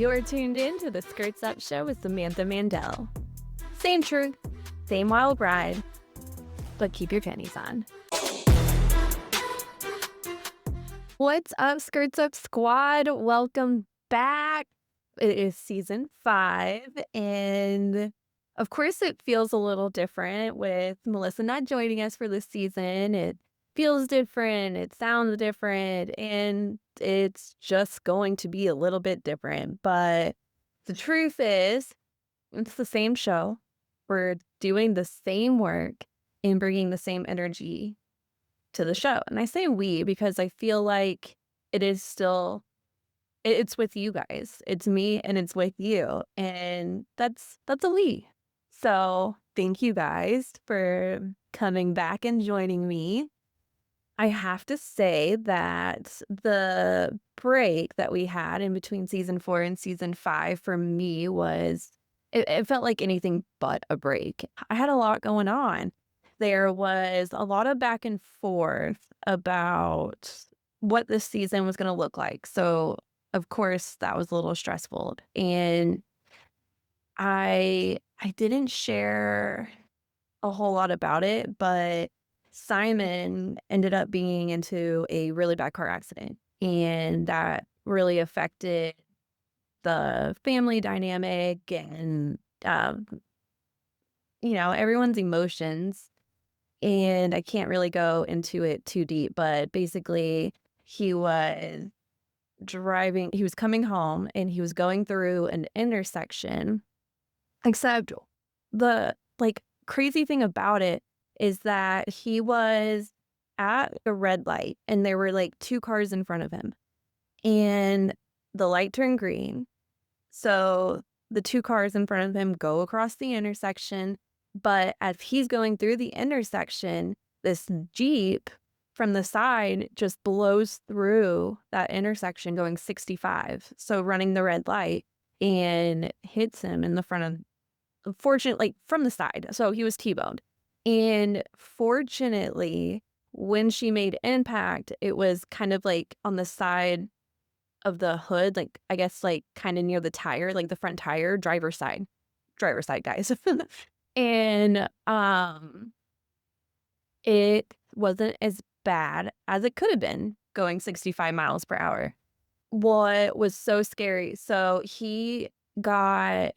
You're tuned in to the Skirts Up Show with Samantha Mandel. Same truth, same wild ride, but keep your panties on. What's up, Skirts Up Squad? Welcome back. It is season 5, and of course, it feels a little different with Melissa not joining us for this season. It feels different, it sounds different, and it's just going to be a little bit different. But the truth is, it's the same show. We're doing the same work and bringing the same energy to the show. And I say we because I feel like it is still it's with you guys. It's me and it's with you. And that's a we. So thank you guys for coming back and joining me. I have to say that the break that we had in between season 4 and season 5 for me was, it felt like anything but a break. I had a lot going on. There was a lot of back and forth about what this season was going to look like. So, of course, that was a little stressful. And I didn't share a whole lot about it, but Simon ended up being into a really bad car accident, and that really affected the family dynamic and, um, everyone's emotions. And I can't really go into it too deep, but basically, he was he was coming home and he was going through an intersection. Except the, crazy thing about it is that he was at a red light and there were, 2 cars in front of him, and the light turned green. So the 2 cars in front of him go across the intersection, but as he's going through the intersection, this Jeep from the side just blows through that intersection going 65, so running the red light, and hits him in the front of, fortunately, from the side, so he was T-boned. And fortunately, when she made impact, it was kind of, on the side of the hood, I guess, kinda near the tire, the front tire, driver's side. Driver's side, guys. And, it wasn't as bad as it could have been going 65 miles per hour. What was so scary, so he got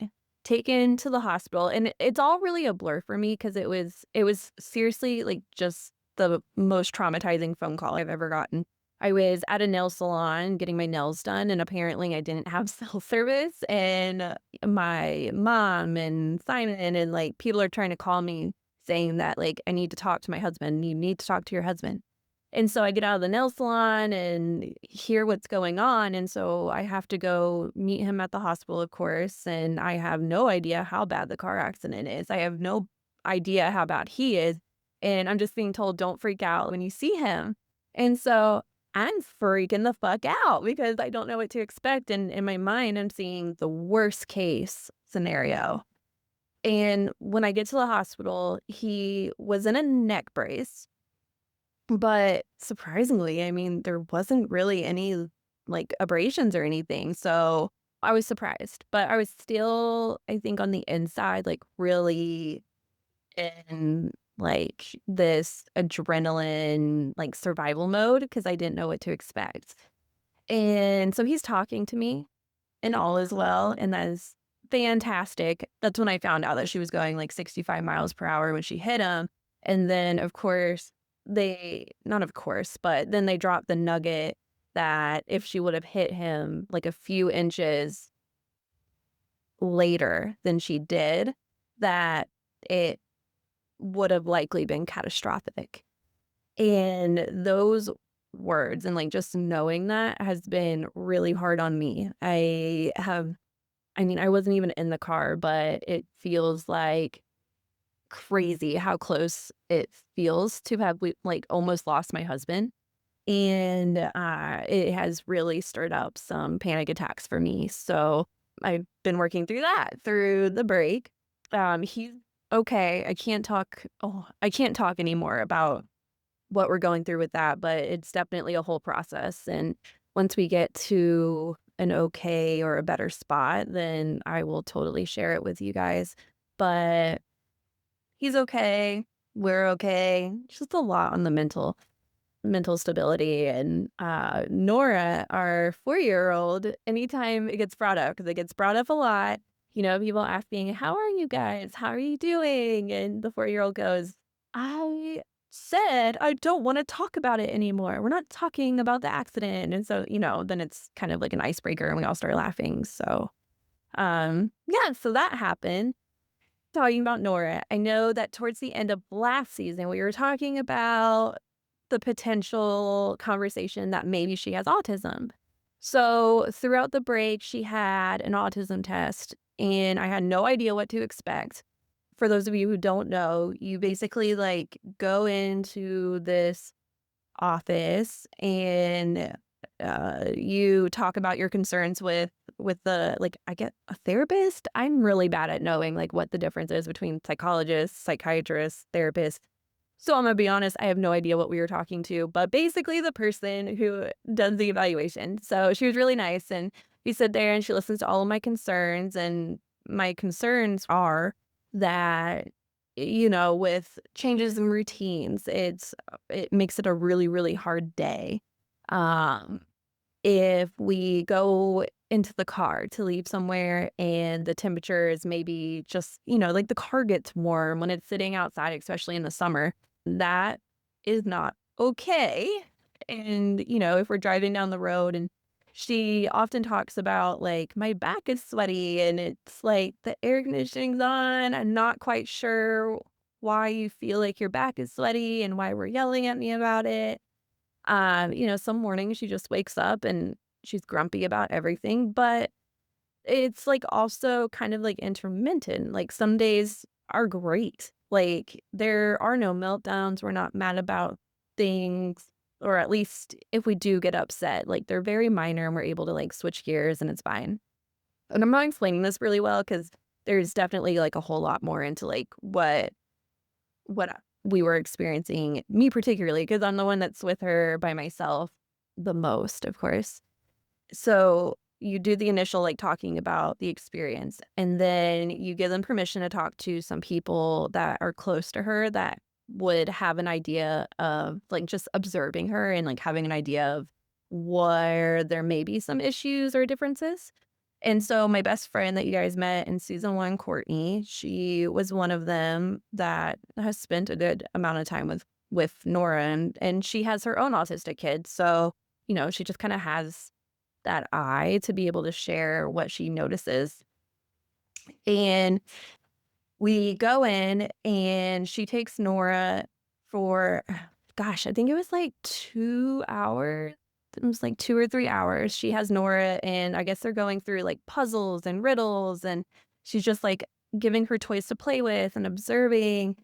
taken to the hospital, and it's all really a blur for me because it was seriously, just the most traumatizing phone call I've ever gotten. I was at a nail salon getting my nails done, and apparently I didn't have cell service, and my mom and Simon and, people are trying to call me saying that, I need to talk to my husband, "You need to talk to your husband." And so I get out of the nail salon and hear what's going on, and so I have to go meet him at the hospital, of course, and I have no idea how bad the car accident is. I have no idea how bad he is, and I'm just being told, "Don't freak out when you see him." And so I'm freaking the fuck out because I don't know what to expect, and in my mind, I'm seeing the worst case scenario. And when I get to the hospital, he was in a neck brace. But surprisingly, I mean, there wasn't really any, abrasions or anything, so I was surprised, but I was still, I think, on the inside, really in, this adrenaline, survival mode because I didn't know what to expect. And so he's talking to me, and all is well, and that is fantastic. That's when I found out that she was going, 65 miles per hour when she hit him, and then, of course, not of course, but then they dropped the nugget that if she would have hit him, a few inches later than she did, that it would have likely been catastrophic. And those words and, just knowing that has been really hard on me. I wasn't even in the car, but it feels crazy how close it feels to have almost lost my husband, and it has really stirred up some panic attacks for me, so I've been working through that through the break. He's okay. I can't talk anymore about what we're going through with that, but it's definitely a whole process, and once we get to an okay or a better spot, then I will totally share it with you guys. But he's okay. We're okay. It's just a lot on the mental stability. And Nora, our 4-year-old, anytime it gets brought up, because it gets brought up a lot, people asking, "How are you guys? How are you doing?" And the 4-year-old goes, "I said I don't want to talk about it anymore. We're not talking about the accident." And so, then it's kind of like an icebreaker and we all start laughing. So, yeah, so that happened. Talking about Nora, I know that towards the end of last season, we were talking about the potential conversation that maybe she has autism. So throughout the break, she had an autism test, and I had no idea what to expect. For those of you who don't know, you basically like go into this office and you talk about your concerns with the like I get a therapist. I'm really bad at knowing like what the difference is between psychologists, psychiatrists, therapists. So I'm gonna be honest, I have no idea what we were talking to, but basically the person who does the evaluation. So she was really nice and we sit there and she listens to all of my concerns, and my concerns are that with changes in routines, it makes it a really, really hard day. Um, if we go into the car to leave somewhere and the temperature is maybe just, like the car gets warm when it's sitting outside, especially in the summer, that is not okay. And, if we're driving down the road and she often talks about like my back is sweaty and it's like the air conditioning's on. I'm not quite sure why you feel like your back is sweaty and why we're yelling at me about it. Some mornings she just wakes up and she's grumpy about everything, but it's like also kind of like intermittent. Like some days are great. Like there are no meltdowns. We're not mad about things, or at least if we do get upset, like they're very minor and we're able to like switch gears and it's fine. And I'm not explaining this really well because there's definitely like a whole lot more into like what we were experiencing, me particularly, because I'm the one that's with her by myself the most, of course. So you do the initial, like, talking about the experience, and then you give them permission to talk to some people that are close to her that would have an idea of, like, just observing her and, like, having an idea of where there may be some issues or differences. And so my best friend that you guys met in season 1, Courtney, she was one of them that has spent a good amount of time with Nora, and she has her own autistic kid. So, she just kinda has that eye to be able to share what she notices. And we go in and she takes Nora for, gosh, I think it was like 2 hours. It was like 2 or 3 hours. She has Nora and I guess they're going through like puzzles and riddles, and she's just like giving her toys to play with and observing.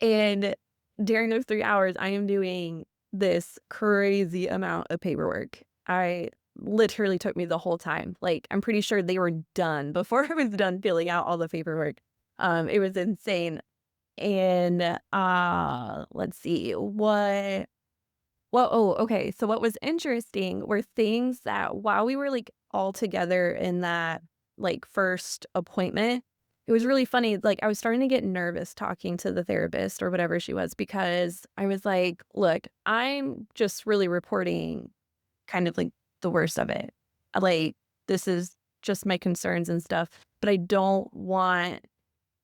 And during those 3 hours, I am doing this crazy amount of paperwork. I literally took me the whole time. Like, I'm pretty sure they were done before I was done filling out all the paperwork. It was insane. And, let's see, okay, so what was interesting were things that while we were, like, all together in that, like, first appointment, it was really funny, like, I was starting to get nervous talking to the therapist or whatever she was because I was like, "Look, I'm just really reporting kind of, like, the worst of it. Like, this is just my concerns and stuff, but I don't want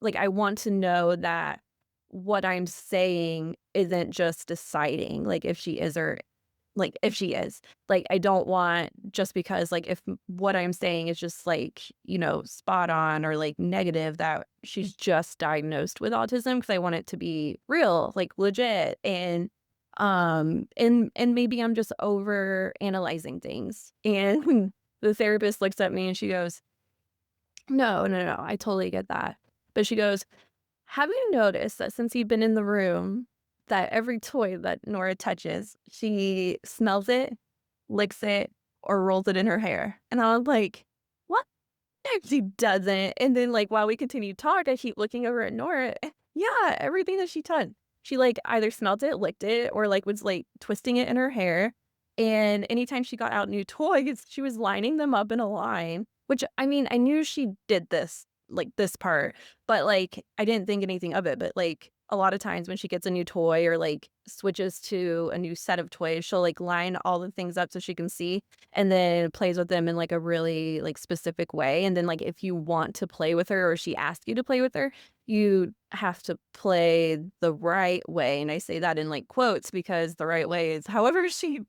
like, I want to know that what I'm saying isn't just deciding, like, if she is or like, if she is. Like, I don't want just because, like, if what I'm saying is just, like, spot on or, like, negative that she's just diagnosed with autism, because I want it to be real, like, legit, and maybe I'm just over analyzing things. And the therapist looks at me and she goes, "No, no, no, I totally get that." But she goes, "Have you noticed that since you've been in the room, that every toy that Nora touches, she smells it, licks it, or rolls it in her hair?" And I was like, "What? No, she doesn't." And then, like, while we continue to talk, I keep looking over at Nora. Yeah, everything that she touched. She, like, either smelled it, licked it, or, like, was, like, twisting it in her hair. And anytime she got out new toys, she was lining them up in a line, which, I mean, I knew she did this, like, this part, but, like, I didn't think anything of it, but, like, a lot of times when she gets a new toy or, like, switches to a new set of toys, she'll, like, line all the things up so she can see, and then plays with them in, like, a really, like, specific way, and then, like, if you want to play with her or she asks you to play with her, you have to play the right way, and I say that in, like, quotes because the right way is however she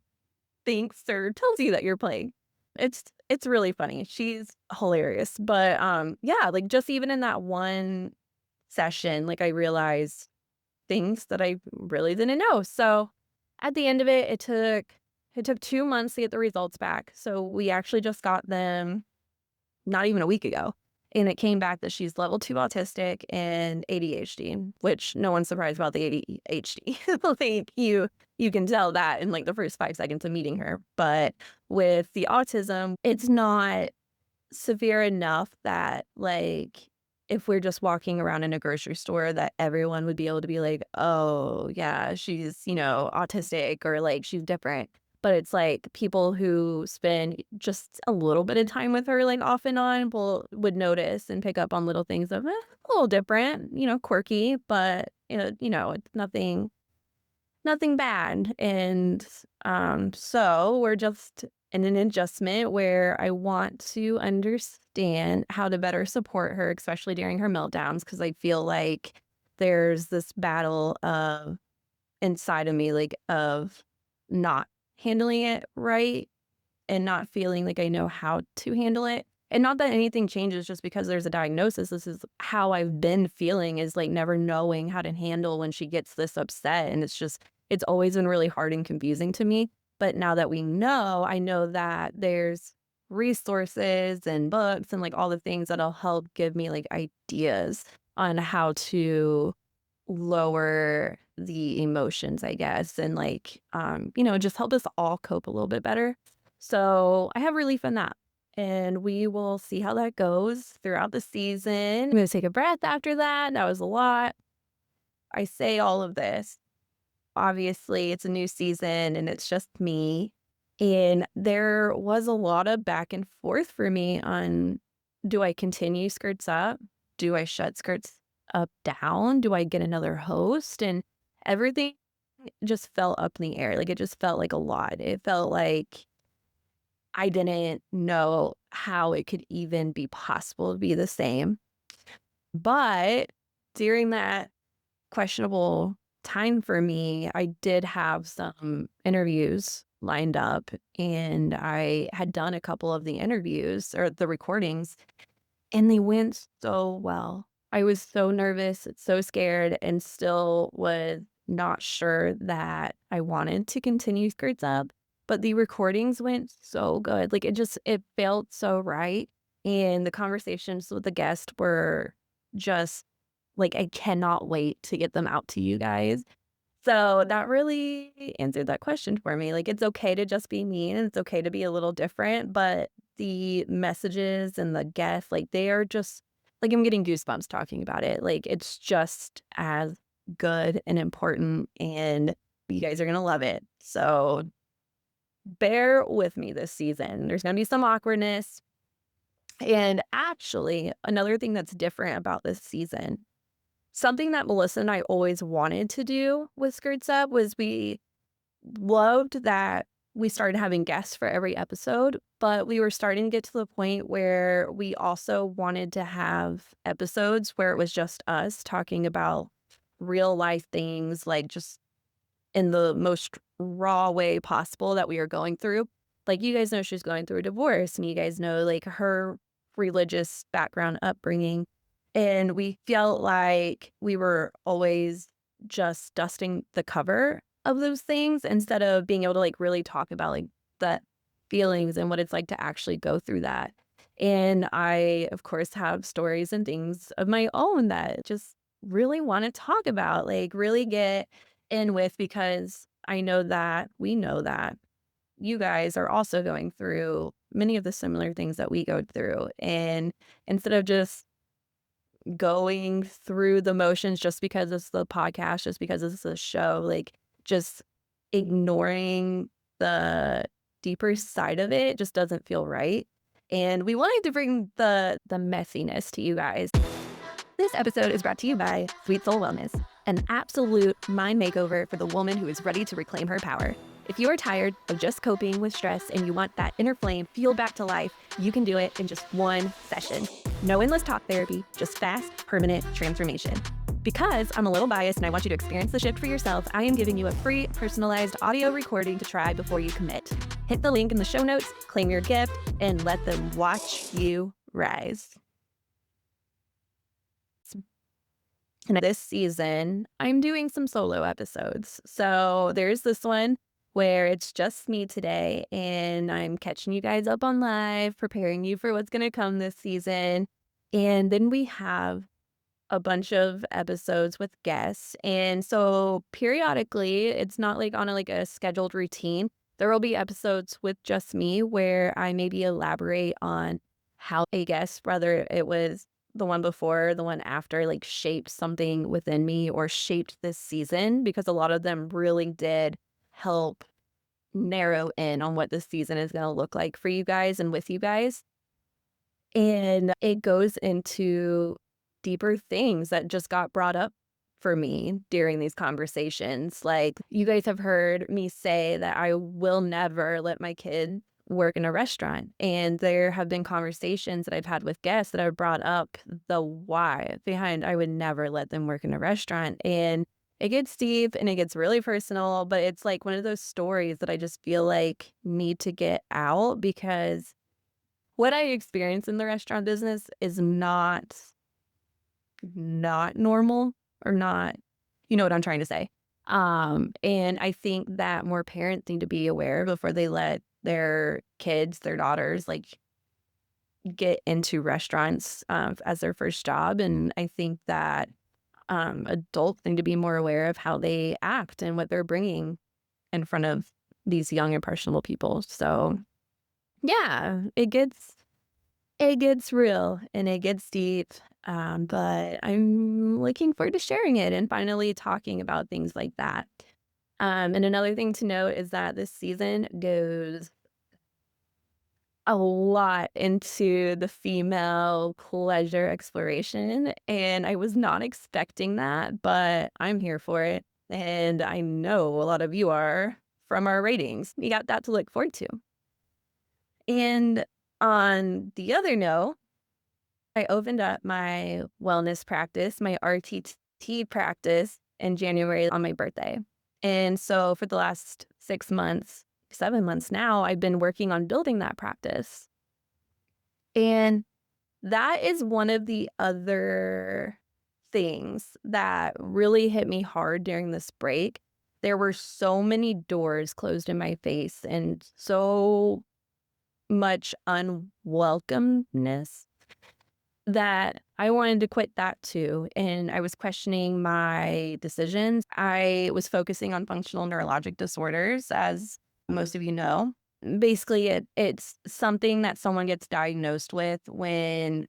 thinks or tells you that you're playing. It's really funny. She's hilarious. But, yeah, like, just even in that one session, like, I realized things that I really didn't know. So, at the end of it, it took 2 months to get the results back. So, we actually just got them not even a week ago, and it came back that she's level 2 autistic and ADHD, which no one's surprised about the ADHD. Like, you can tell that in, like, the first 5 seconds of meeting her, but with the autism, it's not severe enough that, like, if we're just walking around in a grocery store that everyone would be able to be like, "Oh, yeah, she's, autistic," or, like, "She's different." But it's like people who spend just a little bit of time with her, like, off and on would notice and pick up on little things of, a little different, quirky, but, it's nothing bad, and, so we're just in an adjustment where I want to understand how to better support her, especially during her meltdowns, because I feel like there's this battle of inside of me, like, of not handling it right and not feeling like I know how to handle it. And not that anything changes just because there's a diagnosis. This is how I've been feeling is like never knowing how to handle when she gets this upset. And it's always been really hard and confusing to me. But now that we know, I know that there's resources and books and like all the things that'll help give me like ideas on how to lower the emotions, I guess, and like, just help us all cope a little bit better. So I have relief in that. And we will see how that goes throughout the season. I'm gonna take a breath after that. That was a lot. I say all of this. Obviously, it's a new season and it's just me. And there was a lot of back and forth for me on, do I continue skirts up? Do I shut skirts up down? Do I get another host? And everything just fell up in the air. Like it just felt like a lot. It felt like I didn't know how it could even be possible to be the same. But during that questionable time for me, I did have some interviews lined up, and I had done a couple of the interviews or the recordings, and they went so well. I was so nervous, so scared, and still was not sure that I wanted to continue Skirts Up, but the recordings went so good. Like, it felt so right, and the conversations with the guest were just like, I cannot wait to get them out to you guys. So that really answered that question for me. Like, it's okay to just be me and it's okay to be a little different, but the messages and the guests, like, they are just like, I'm getting goosebumps talking about it. Like, it's just as good and important, and you guys are gonna love it. So bear with me this season. There's gonna be some awkwardness. And actually, another thing that's different about this season, something that Melissa and I always wanted to do with Skirts Up was we loved that we started having guests for every episode, but we were starting to get to the point where we also wanted to have episodes where it was just us talking about real life things, like just in the most raw way possible that we are going through. Like, you guys know she's going through a divorce, and you guys know, like, her religious background upbringing, and we felt like we were always just dusting the cover of those things instead of being able to, like, really talk about, like, the feelings and what it's like to actually go through that. And I, of course, have stories and things of my own that just really wanna talk about, like, really get in with, because I know that we know that you guys are also going through many of the similar things that we go through. And instead of just going through the motions just because it's the podcast, just because it's the show, like, just ignoring the deeper side of it just doesn't feel right. And we wanted to bring the messiness to you guys. This episode is brought to you by Sweet Soul Wellness, an absolute mind makeover for the woman who is ready to reclaim her power. If you are tired of just coping with stress and you want that inner flame fueled back to life, you can do it in just one session. No endless talk therapy, just fast, permanent transformation. Because I'm a little biased and I want you to experience the shift for yourself, I am giving you a free, personalized audio recording to try before you commit. Hit the link in the show notes, claim your gift, and let them watch you rise. And this season, I'm doing some solo episodes. So there's this one where it's just me today, and I'm catching you guys up on live, preparing you for what's going to come this season. And then we have a bunch of episodes with guests. And so periodically, it's not like on a scheduled routine. There will be episodes with just me where I maybe elaborate on how a guest, whether it was the one before, the one after, like shaped something within me or shaped this season, because a lot of them really did help narrow in on what this season is going to look like for you guys and with you guys. And it goes into deeper things that just got brought up for me during these conversations. Like, you guys have heard me say that I will never let my kid work in a restaurant. And there have been conversations that I've had with guests that have brought up the why behind I would never let them work in a restaurant. And it gets deep and it gets really personal, but it's like one of those stories that I just feel like need to get out, because what I experience in the restaurant business is not normal, or not, you know what I'm trying to say. And I think that more parents need to be aware before they let their kids, their daughters, like, get into restaurants as their first job. And I think that adults need to be more aware of how they act and what they're bringing in front of these young impressionable people. So yeah, it gets real and it gets deep, but I'm looking forward to sharing it and finally talking about things like that. And another thing to note is that this season goes a lot into the female pleasure exploration, and I was not expecting that, but I'm here for it, and I know a lot of you are from our ratings. You got that to look forward to. And on the other note, I opened up my wellness practice, my RTT practice, in January on my birthday. And so for the last 6 months, 7 months now, I've been working on building that practice. And that is one of the other things that really hit me hard during this break. There were so many doors closed in my face and so much unwelcomeness that I wanted to quit that too. And I was questioning my decisions. I was focusing on functional neurologic disorders, as most of you know. Basically, it's something that someone gets diagnosed with when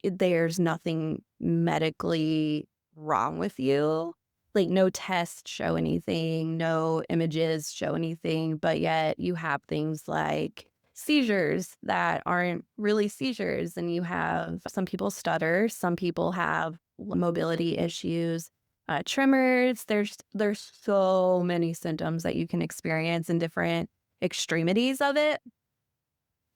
there's nothing medically wrong with you. Like, no tests show anything, no images show anything, but yet you have things like seizures that aren't really seizures. And you have some people stutter, some people have mobility issues, tremors. There's so many symptoms that you can experience in different extremities of it.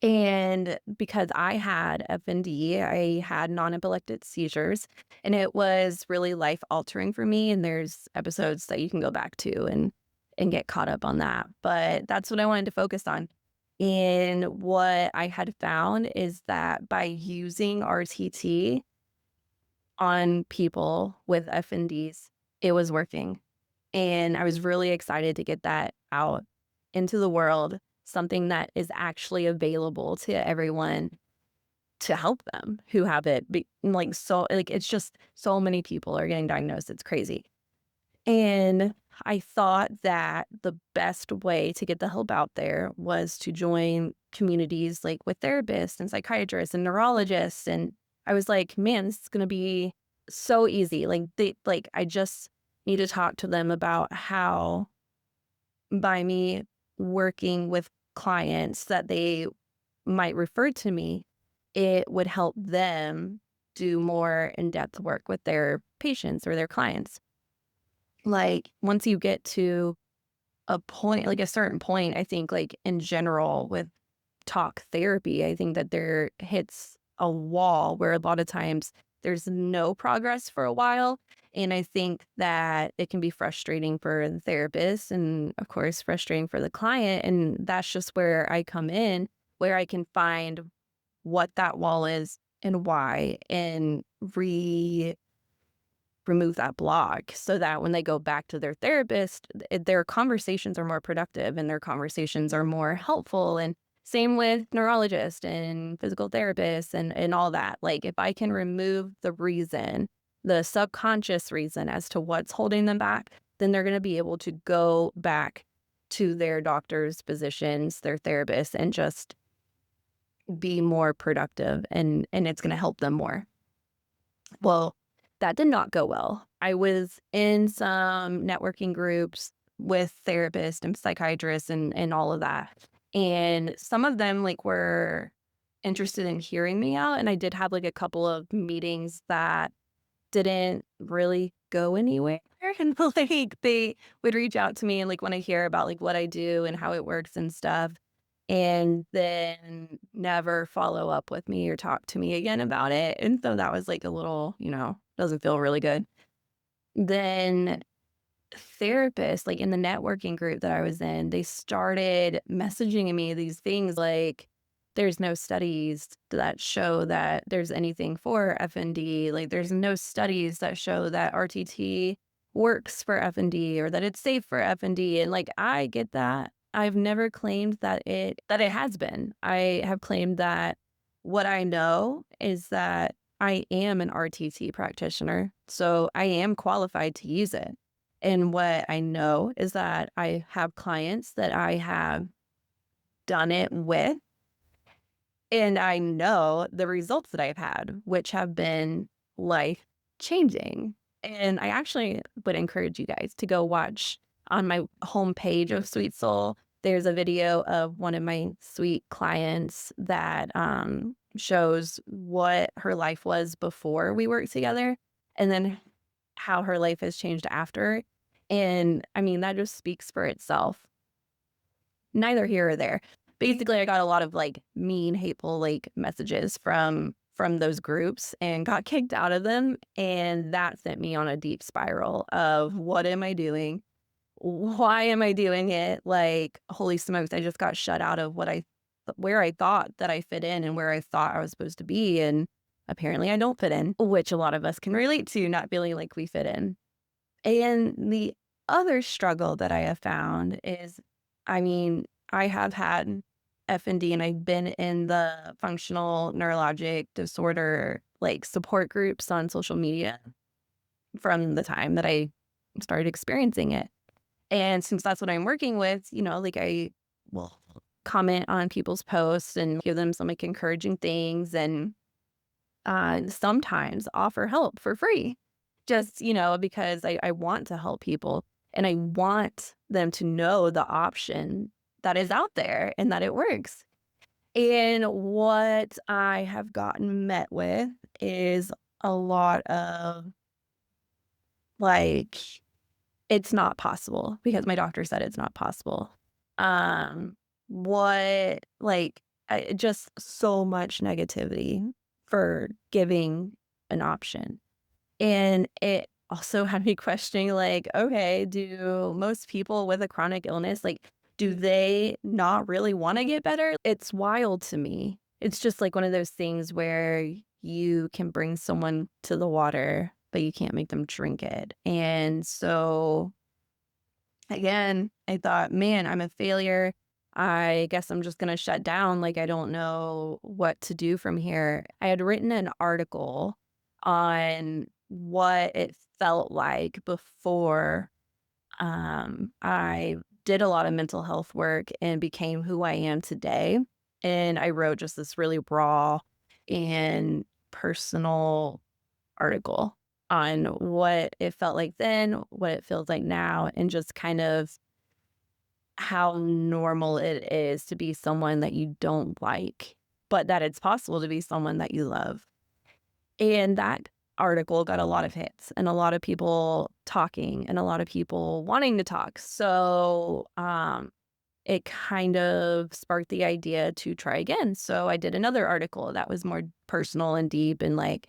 And because I had FND, I had non-epileptic seizures, and it was really life altering for me. And there's episodes that you can go back to and get caught up on that. But that's what I wanted to focus on. And what I had found is that by using RTT on people with FNDs, it was working. And I was really excited to get that out into the world, something that is actually available to everyone to help them who have it. It's just so many people are getting diagnosed. It's crazy. And I thought that the best way to get the help out there was to join communities like with therapists and psychiatrists and neurologists. And I was like, man, this is going to be so easy. I just need to talk to them about how, by me working with clients that they might refer to me, it would help them do more in-depth work with their patients or their clients. Like, once you get to a point, like a certain point, I think, like, in general with talk therapy, I think that there hits a wall where a lot of times there's no progress for a while. And I think that it can be frustrating for the therapist and, of course, frustrating for the client. And that's just where I come in, where I can find what that wall is and why, and remove that block so that when they go back to their therapist, their conversations are more productive and their conversations are more helpful. And same with neurologists and physical therapists and all that. Like, if I can remove the reason, the subconscious reason as to what's holding them back, then they're going to be able to go back to their doctors, physicians, their therapists, and just be more productive, and it's going to help them more. Well, that did not go well. I was in some networking groups with therapists and psychiatrists and all of that. And some of them like were interested in hearing me out. And I did have like a couple of meetings that didn't really go anywhere. And like they would reach out to me and like want to hear about like what I do and how it works and stuff. And then never follow up with me or talk to me again about it. And so that was like a little, doesn't feel really good. Then therapists, like in the networking group that I was in, they started messaging me these things like, there's no studies that show that there's anything for FND. Like, there's no studies that show that RTT works for FND or that it's safe for FND. And like, I get that. I've never claimed that it has been. I have claimed that what I know is that I am an RTT practitioner, so I am qualified to use it. And what I know is that I have clients that I have done it with, and I know the results that I've had, which have been life changing. And I actually would encourage you guys to go watch on my homepage of Sweet Soul. There's a video of one of my sweet clients that shows what her life was before we worked together and then how her life has changed after. And I mean, that just speaks for itself. Neither here or there. Basically, I got a lot of, like, mean, hateful, like, messages from those groups and got kicked out of them, and that sent me on a deep spiral of, "What am I doing? Why am I doing it?" Like, holy smokes, I just got shut out of where I thought that I fit in and where I thought I was supposed to be, and apparently I don't fit in, which a lot of us can relate to, not feeling like we fit in. And the other struggle that I have found is, I mean, I have had FND and I've been in the functional neurologic disorder like support groups on social media from the time that I started experiencing it. And since that's what I'm working with, like I will comment on people's posts and give them some like encouraging things and sometimes offer help for free just, because I want to help people and I want them to know the option that is out there and that it works. And what I have gotten met with is a lot of like, it's not possible because my doctor said it's not possible. Um, what, like, just so much negativity for giving an option. And it also had me questioning, like, okay, do most people with a chronic illness, like, do they not really want to get better? It's wild to me. It's just like one of those things where you can bring someone to the water, but you can't make them drink it. And so, again, I thought, man, I'm a failure. I guess I'm just going to shut down. Like, I don't know what to do from here. I had written an article on what it felt like before I did a lot of mental health work and became who I am today. And I wrote just this really raw and personal article on what it felt like then, what it feels like now, and just kind of how normal it is to be someone that you don't like, but that it's possible to be someone that you love. And that article got a lot of hits and a lot of people talking and a lot of people wanting to talk. So, it kind of sparked the idea to try again. So I did another article that was more personal and deep and like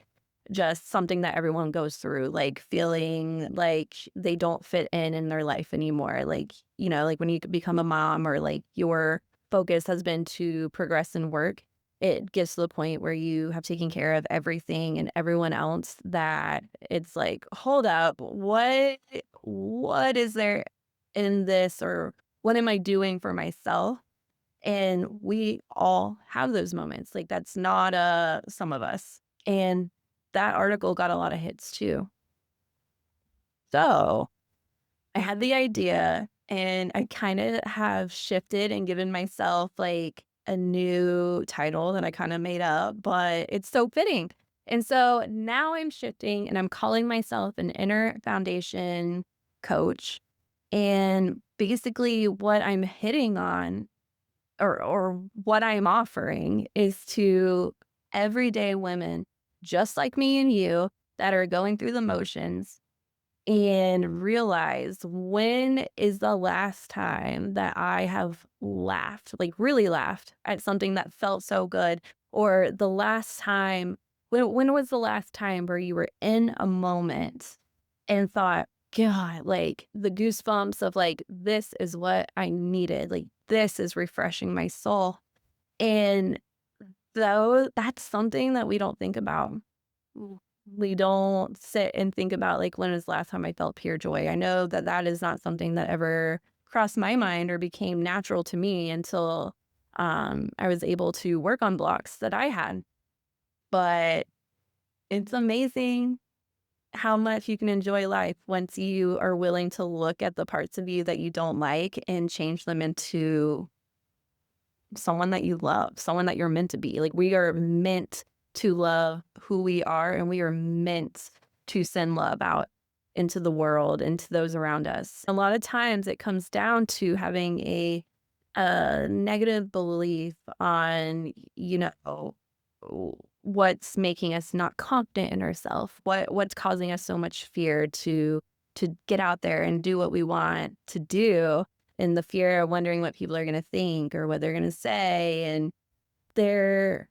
just something that everyone goes through, like feeling like they don't fit in their life anymore. Like, like when you become a mom or like your focus has been to progress in work, it gets to the point where you have taken care of everything and everyone else that it's like, hold up, what is there in this, or what am I doing for myself? And we all have those moments. Like that's not some of us. And that article got a lot of hits too. So I had the idea and I kind of have shifted and given myself like a new title that I kind of made up, but it's so fitting. And so now I'm shifting and I'm calling myself an inner foundation coach. And basically what I'm hitting on, or what I'm offering, is to everyday women just like me and you that are going through the motions and realize, when is the last time that I have laughed, like really laughed at something that felt so good? Or the last time, when was the last time where you were in a moment and thought, God, like the goosebumps of like, this is what I needed. Like, this is refreshing my soul. And though that's something that we don't think about. Mm. We don't sit and think about, like, when was the last time I felt pure joy? I know that that is not something that ever crossed my mind or became natural to me until, I was able to work on blocks that I had. But it's amazing how much you can enjoy life once you are willing to look at the parts of you that you don't like and change them into someone that you love, someone that you're meant to be. Like, we are meant to love who we are, and we are meant to send love out into the world, into those around us. A lot of times it comes down to having a negative belief on, what's making us not confident in ourselves, what's causing us so much fear to get out there and do what we want to do, and the fear of wondering what people are gonna think or what they're gonna say, and their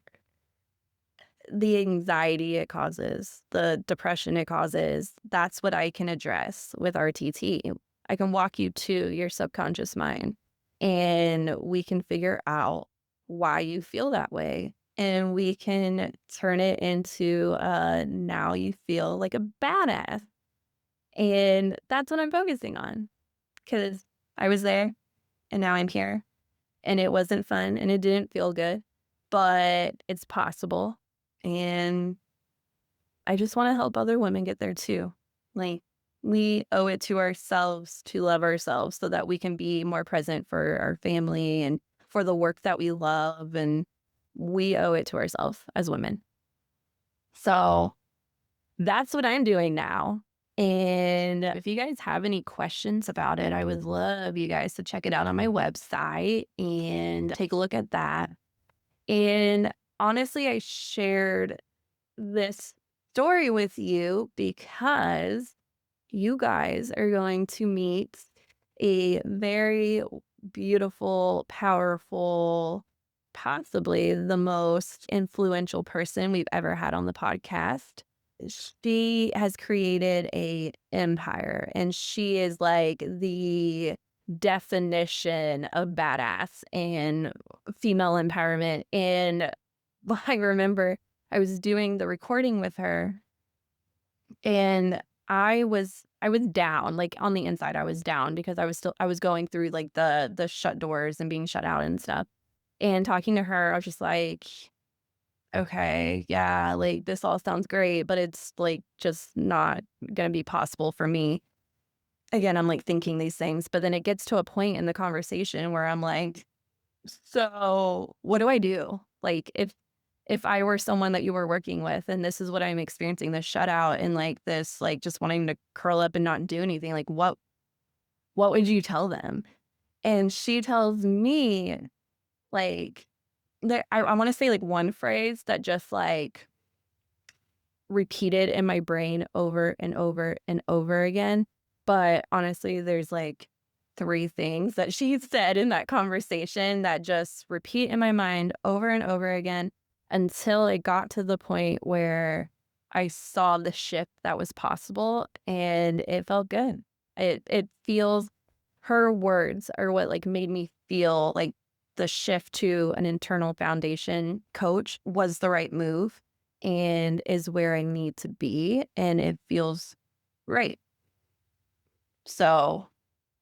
the anxiety it causes, the depression it causes. That's what I can address with RTT. I can walk you to your subconscious mind, and we can figure out why you feel that way, and we can turn it into, now you feel like a badass, and that's what I'm focusing on, because I was there and now I'm here, and it wasn't fun and it didn't feel good, but it's possible. And I just want to help other women get there too. Like, we owe it to ourselves to love ourselves so that we can be more present for our family and for the work that we love. And we owe it to ourselves as women. So that's what I'm doing now. And if you guys have any questions about it, I would love you guys to check it out on my website and take a look at that. And honestly, I shared this story with you because you guys are going to meet a very beautiful, powerful, possibly the most influential person we've ever had on the podcast. She has created a empire, and she is like the definition of badass and female empowerment. And I remember I was doing the recording with her, and I was down, like, on the inside, I was down because I was going through, like, the shut doors and being shut out and stuff, and talking to her, I was just like, "Okay, yeah, like, this all sounds great, but it's, like, just not gonna be possible for me." Again, I'm, like, thinking these things, but then it gets to a point in the conversation where I'm like, "So, what do I do?" Like, if I were someone that you were working with and this is what I'm experiencing, this shutout and, like, this, like, just wanting to curl up and not do anything, like, what would you tell them? And she tells me, like, I want to say like one phrase that just like repeated in my brain over and over and over again. But honestly, there's like three things that she said in that conversation that just repeat in my mind over and over again until it got to the point where I saw the shift that was possible and it felt good. It feels her words are what like made me feel like the shift to an internal foundation coach was the right move and is where I need to be, and it feels right. So,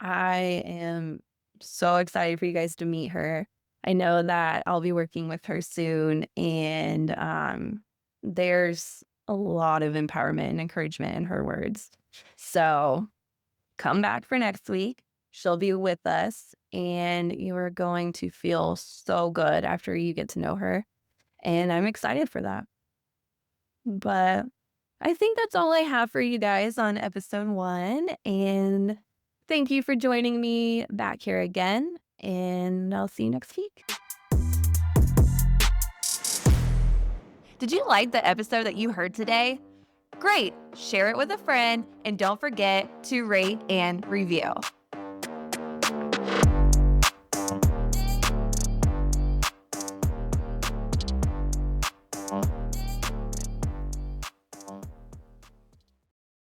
I am so excited for you guys to meet her. I know that I'll be working with her soon, and, there's a lot of empowerment and encouragement in her words. So, come back for next week. She'll be with us, and you are going to feel so good after you get to know her, and I'm excited for that. But I think that's all I have for you guys on episode 1, and thank you for joining me back here again, and I'll see you next week. Did you like the episode that you heard today? Great! Share it with a friend, and don't forget to rate and review.